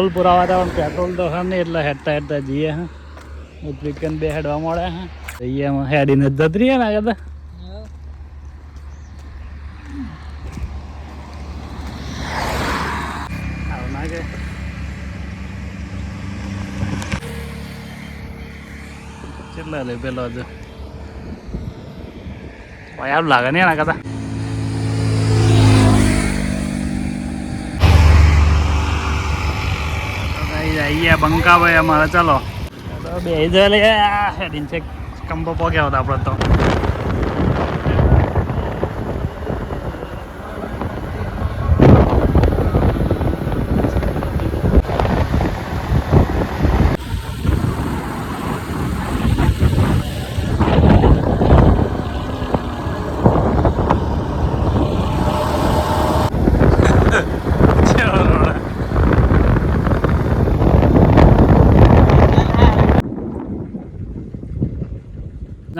petrol પુરાવા હતા પણ પેટ્રોલ તો હા નહીં એટલે હેડતા હેડતા જઈએ હા ચિકન બે હેડવા મળે હા જઈએ એમાં હેડીને જત રહીએ ને આગળ આવું ના કે કેટલા લે પેલો હજુ યાર લાગે નહીં એના કરતા આઈએ બંકા ભાઈ અમારે ચાલો બે જાય લે હેડીને છે કંબો પોગ્યા હતા આપણે તો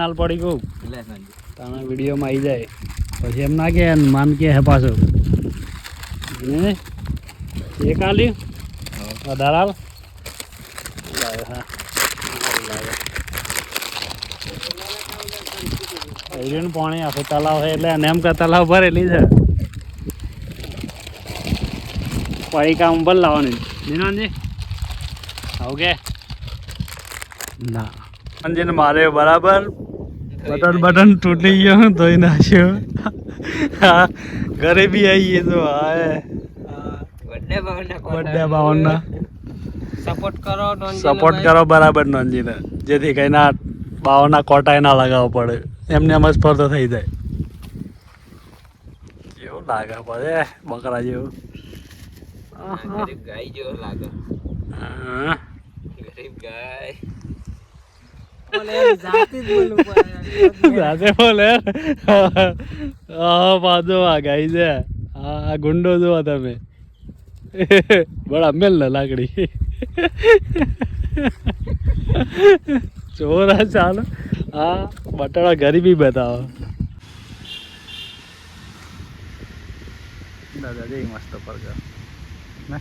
નાલ પડી ગયું તારા વિડીયોમાં આવી જાય પછી એમ ના કે માન કે હે પાછું એ કાલી દલાલ હા પાણી આખું તલાવ છે એટલે એમ કે તલાવ ભરેલી છે પડી કામ ભર લાવવાની જીનવાનજી ઓકે ના અંજન મારે બરાબર બટન તૂટી ગયો ધોઈ નાખ્યો હા ઘરે બી આવીએ તો હા બર્થડે બાવનના સપોર્ટ કરો બરાબર નંજીને જેથી કઈ ના બાવના કોટાય ના લગાવવો પડે એમને એમ જ ફરતો થઈ જાય કેવું લાગે પડે બકરા જેવું ગાય જેવો લાગે હા ગરીબ ગાય જાતે બોલે પાછો આ ગાઈ છે આ ગુંડો જોવા તમે બડા મેલ ને લાકડી ચોરા ચાલો હા બટાડા ગરીબી બતાવો દાદા જઈ મસ્ત પડઘર ને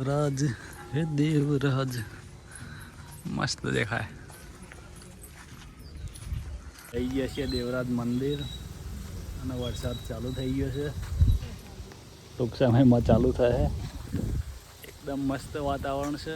રાજ હે દેવરાજ મસ્ત દેખાય થઈ ગયા છે દેવરાજ મંદિર અને વરસાદ ચાલુ થઈ ગયો છે ટૂંક સમયમાં ચાલુ થશે એકદમ મસ્ત વાતાવરણ છે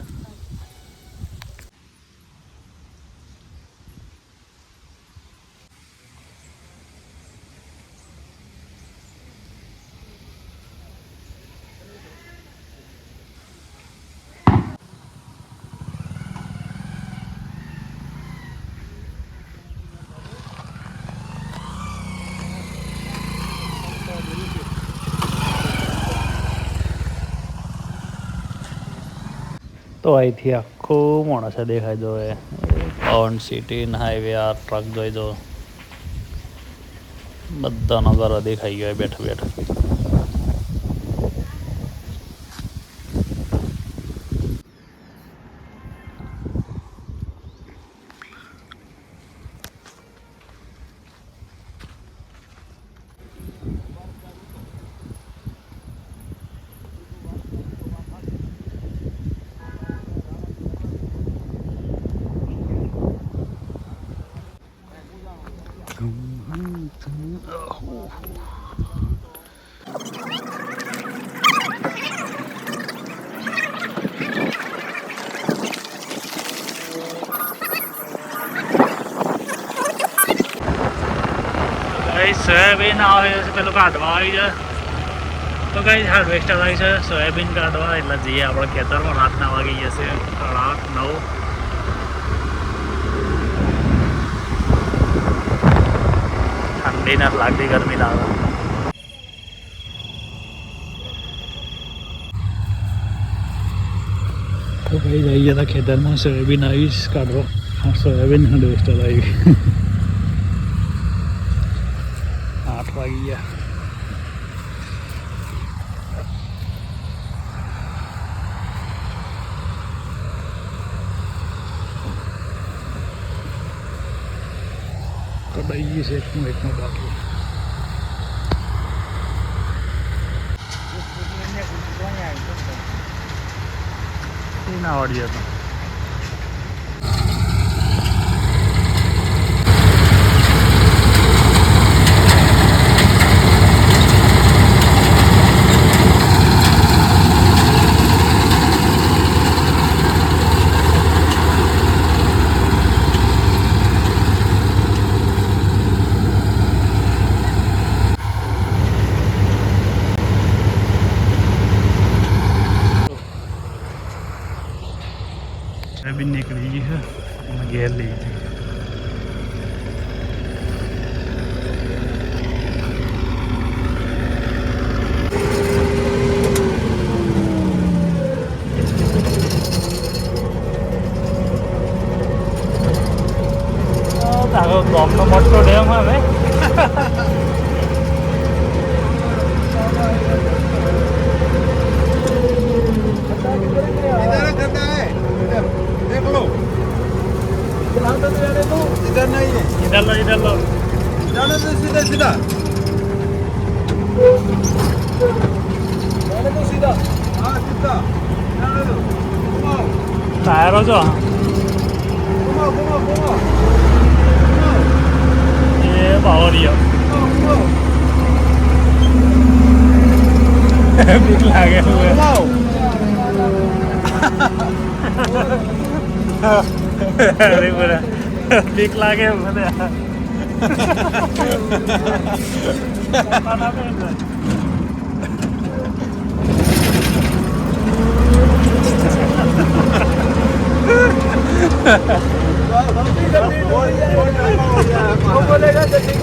તો અહીંથી આખું માણસે દેખાય જો એ પવન સિટી હાઈવે આ ટ્રક જોઈ દો બધાનો ઘરો દેખાઈ ગયો બેઠા બેઠા સોયાબીન આવે છે પેલું કાઢવા આવી જાય તો કઈ હાર્વેસ્ટર આવી છે સોયાબીન કાઢવા એટલે જઈએ આપણે ખેતરમાં રાતના વાગી જશે 8, 9 ઠંડી ના લાગતી ગરમી લાગે તો કઈ જઈએ તો ખેતરમાં સોયાબીન આવીશ કાઢવા હા સોયાબીન હાર્વેસ્ટર આવી 8 વાગી ગયા તો દઈ ગયું છે એકમાં બાકી ના વાળી હતો બી નીકળી ગઈ છે અને ઘેર લઈ ગઈ તારો ગામનો મોટો ડેમ હવે इधर नहीं है इधर लो जाने दो सीधा सीधा जाने दो सीधा हाँ सीधा जाने दो घुमाओ टायरो जो घुमाओ घुमाओ घुमाओ ये बावरिया घुमाओ बीक लागे हुए घुमाओ अरे बोला बीक लागे बोले वो बोलेगा जल्दी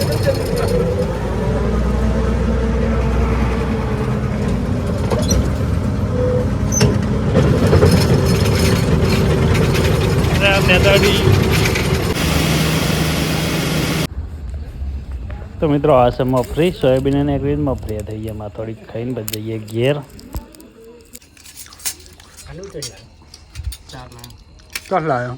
जल्दी તો મિત્રો આ છે મફરી સોયાબીન અને એક રીત મફરી થઈ ગયા માં થોડીક ખાઈને પછી જઈએ ઘેર ચાર લાવ્યો